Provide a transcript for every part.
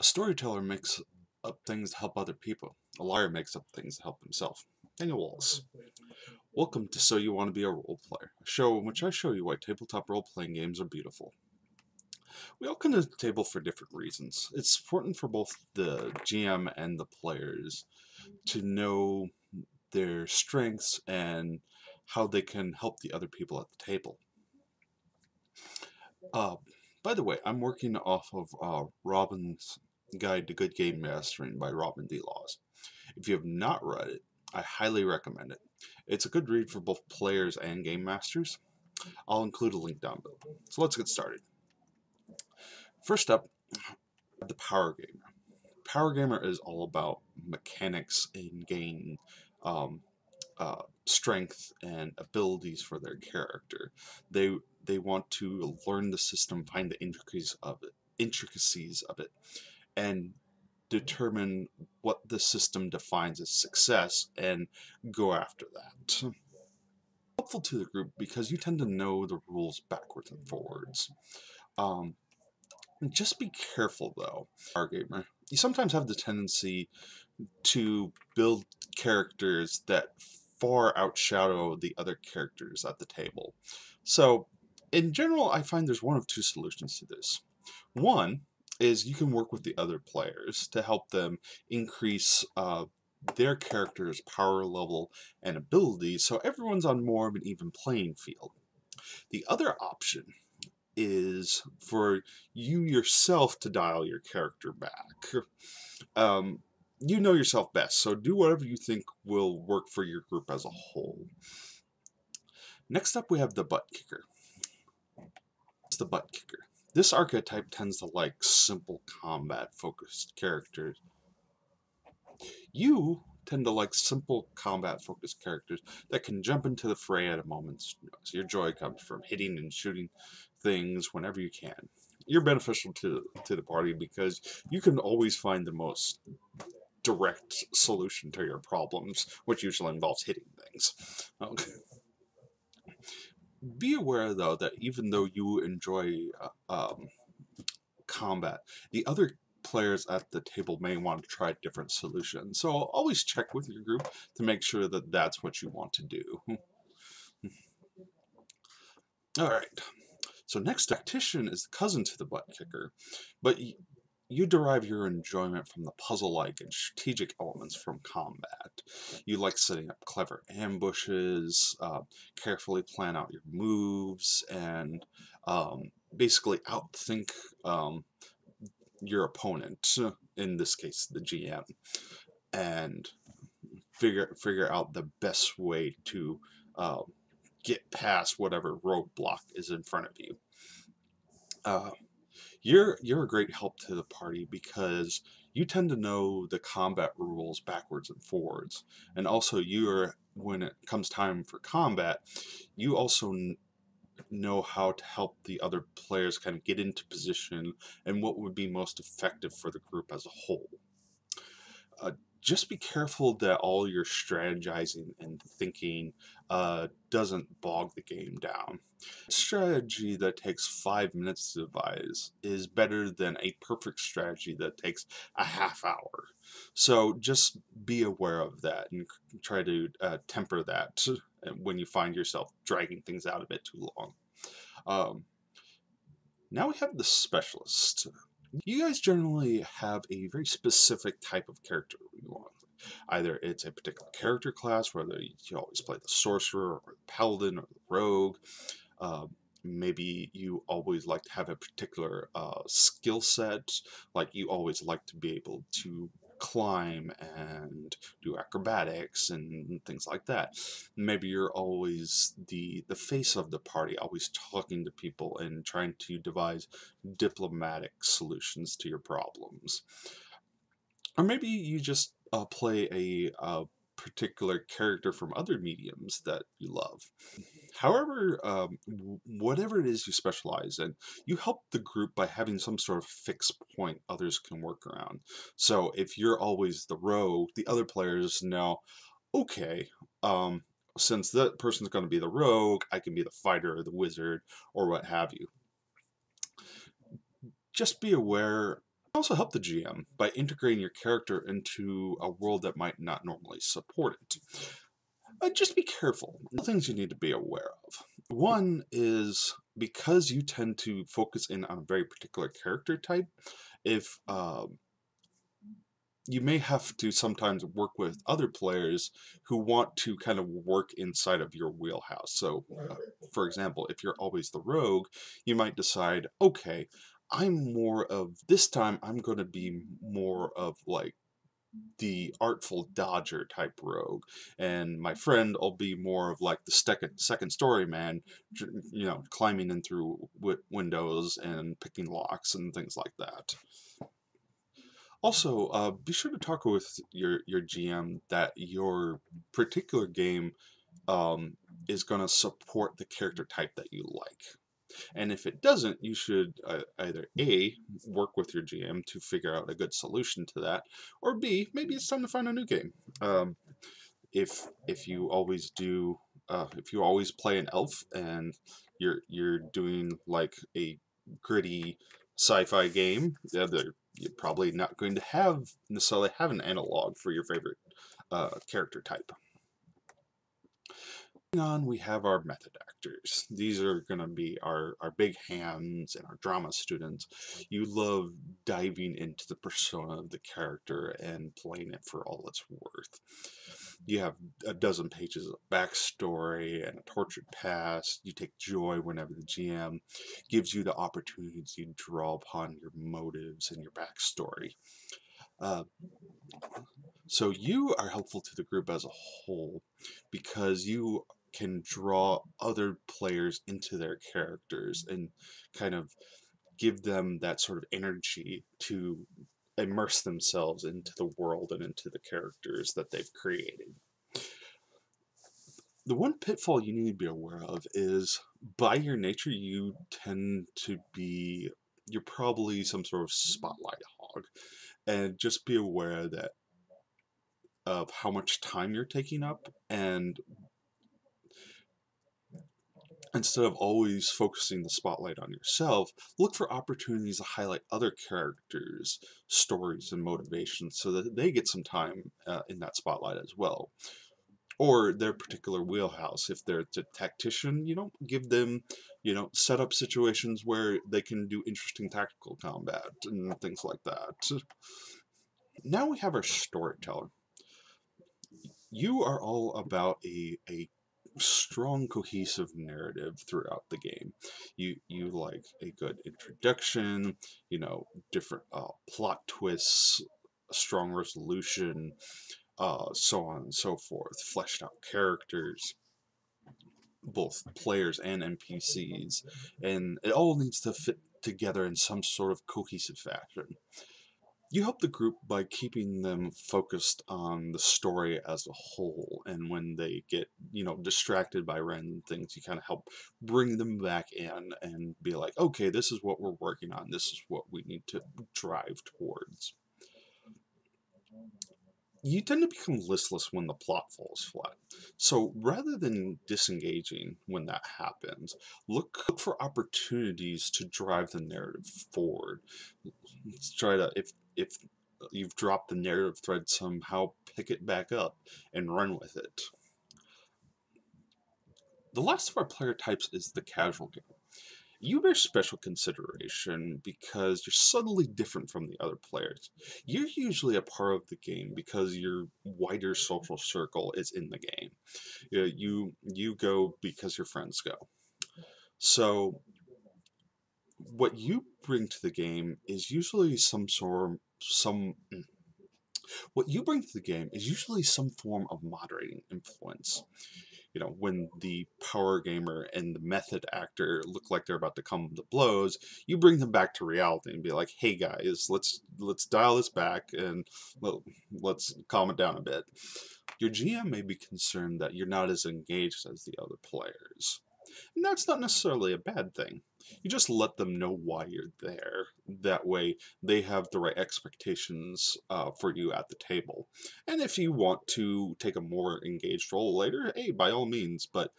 A storyteller makes up things to help other people. A liar makes up things to help himself. Daniel Wallace. Welcome to So You Want to Be a Role Player, a show in which I show you why tabletop role-playing games are beautiful. We all come to the table for different reasons. It's important for both the GM and the players to know their strengths and how they can help the other people at the table. By the way, I'm working off of Robin's Guide to Good Game Mastering by Robin D. Laws. If you have not read it, I highly recommend it. It's a good read for both players and game masters. I'll include a link down below. So let's get started. First up, the Power Gamer. Power Gamer is all about mechanics and gaining strength and abilities for their character. They want to learn the system, find the intricacies of it, and determine what the system defines as success and go after that. Helpful to the group because you tend to know the rules backwards and forwards. Just be careful though, Power Gamer. You sometimes have the tendency to build characters that far outshadow the other characters at the table. So, in general, I find there's one of two solutions to this. One is you can work with the other players to help them increase their character's power level and abilities so everyone's on more of an even playing field. The other option is for you yourself to dial your character back. You know yourself best, so do whatever you think will work for your group as a whole. Next up, we have the butt kicker. It's the butt kicker. This archetype tends to like simple combat-focused characters. You tend to like simple combat-focused characters that can jump into the fray at a moment's notice. Your joy comes from hitting and shooting things whenever you can. You're beneficial to the party because you can always find the most direct solution to your problems, which usually involves hitting things. Okay. Be aware, though, that even though you enjoy combat, the other players at the table may want to try different solutions. So always check with your group to make sure that that's what you want to do. Alright, so next, tactician is the cousin to the butt kicker, but you derive your enjoyment from the puzzle-like and strategic elements from combat. You like setting up clever ambushes, carefully plan out your moves, and basically outthink your opponent, in this case the GM, and figure out the best way to get past whatever roadblock is in front of you. You're a great help to the party because you tend to know the combat rules backwards and forwards, and also when it comes time for combat, you also know how to help the other players kind of get into position and what would be most effective for the group as a whole. Just be careful that all your strategizing and thinking doesn't bog the game down. A strategy that takes 5 minutes to devise is better than a perfect strategy that takes a half hour. So just be aware of that and try to temper that when you find yourself dragging things out a bit too long. Now we have the specialist. You guys generally have a very specific type of character you want. Either it's a particular character class, whether you always play the sorcerer or the paladin or the rogue. Maybe you always like to have a particular skill set, like you always like to be able to climb and do acrobatics and things like that. Maybe you're always the face of the party, always talking to people and trying to devise diplomatic solutions to your problems. Or maybe you just play a particular character from other mediums that you love. However, whatever it is you specialize in, you help the group by having some sort of fixed point others can work around. So if you're always the rogue, the other players know, okay, since that person's going to be the rogue, I can be the fighter or the wizard or what have you. Just be aware Also help the GM by integrating your character into a world that might not normally support it. Just be careful. Things you need to be aware of. One is because you tend to focus in on a very particular character type, if you may have to sometimes work with other players who want to kind of work inside of your wheelhouse. So, for example, if you're always the rogue, you might decide, okay, I'm more of, this time I'm going to be more of like the artful dodger type rogue, and my friend will be more of like the second story man, you know, climbing in through windows and picking locks and things like that. Also, be sure to talk with your GM that your particular game is going to support the character type that you like. And if it doesn't, you should either A, work with your GM to figure out a good solution to that, or B, maybe it's time to find a new game. Um, if you always do, if you always play an elf and you're doing like a gritty sci-fi game, you're probably not going to necessarily have an analog for your favorite character type. On, we have our method actors. These are going to be our big hands and our drama students. You love diving into the persona of the character and playing it for all it's worth. You have a dozen pages of backstory and a tortured past. You take joy whenever the GM gives you the opportunity to draw upon your motives and your backstory. Uh, so you are helpful to the group as a whole because you can draw other players into their characters and kind of give them that sort of energy to immerse themselves into the world and into the characters that they've created. The one pitfall you need to be aware of is, by your nature, you tend to be, you're probably some sort of spotlight hog. And just be aware that of how much time you're taking up, and instead of always focusing the spotlight on yourself, look for opportunities to highlight other characters' stories and motivations so that they get some time in that spotlight as well. Or their particular wheelhouse. If they're a tactician, you know, give them, you know, set up situations where they can do interesting tactical combat and things like that. Now we have our storyteller. You are all about a strong cohesive narrative throughout the game. You like a good introduction, you know, different plot twists, a strong resolution, so on and so forth, fleshed out characters, both players and NPCs, and it all needs to fit together in some sort of cohesive fashion. You help the group by keeping them focused on the story as a whole, and when they get, you know, distracted by random things, you kind of help bring them back in and be like, okay, this is what we're working on, this is what we need to drive towards. You tend to become listless when the plot falls flat. So rather than disengaging when that happens, look for opportunities to drive the narrative forward. Let's try to, if you've dropped the narrative thread, somehow pick it back up and run with it. The last of our player types is the casual gamer. You bear special consideration because you're subtly different from the other players. You're usually a part of the game because your wider social circle is in the game. You go because your friends go. So what you bring to the game is usually what you bring to the game is usually some form of moderating influence. You know, when the power gamer and the method actor look like they're about to come to blows, you bring them back to reality and be like, hey guys, let's dial this back and let's calm it down a bit. Your GM may be concerned that you're not as engaged as the other players. And that's not necessarily a bad thing. You just let them know why you're there. That way, they have the right expectations for you at the table. And if you want to take a more engaged role later, hey, by all means. But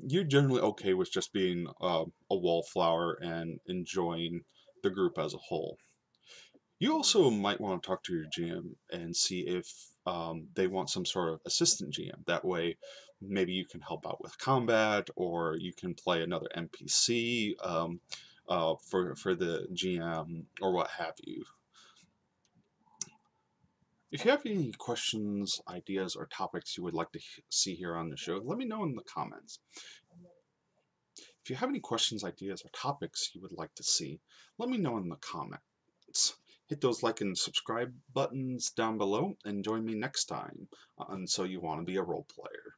you're generally okay with just being a wallflower and enjoying the group as a whole. You also might want to talk to your GM and see if they want some sort of assistant GM. That way, maybe you can help out with combat, or you can play another NPC for the GM, or what have you. If you have any questions, ideas, or topics you would like to see here on the show, let me know in the comments. If you have any questions, ideas, or topics you would like to see, let me know in the comments. Hit those like and subscribe buttons down below and join me next time on So You Want to Be a Role Player.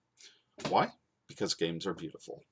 Why? Because games are beautiful.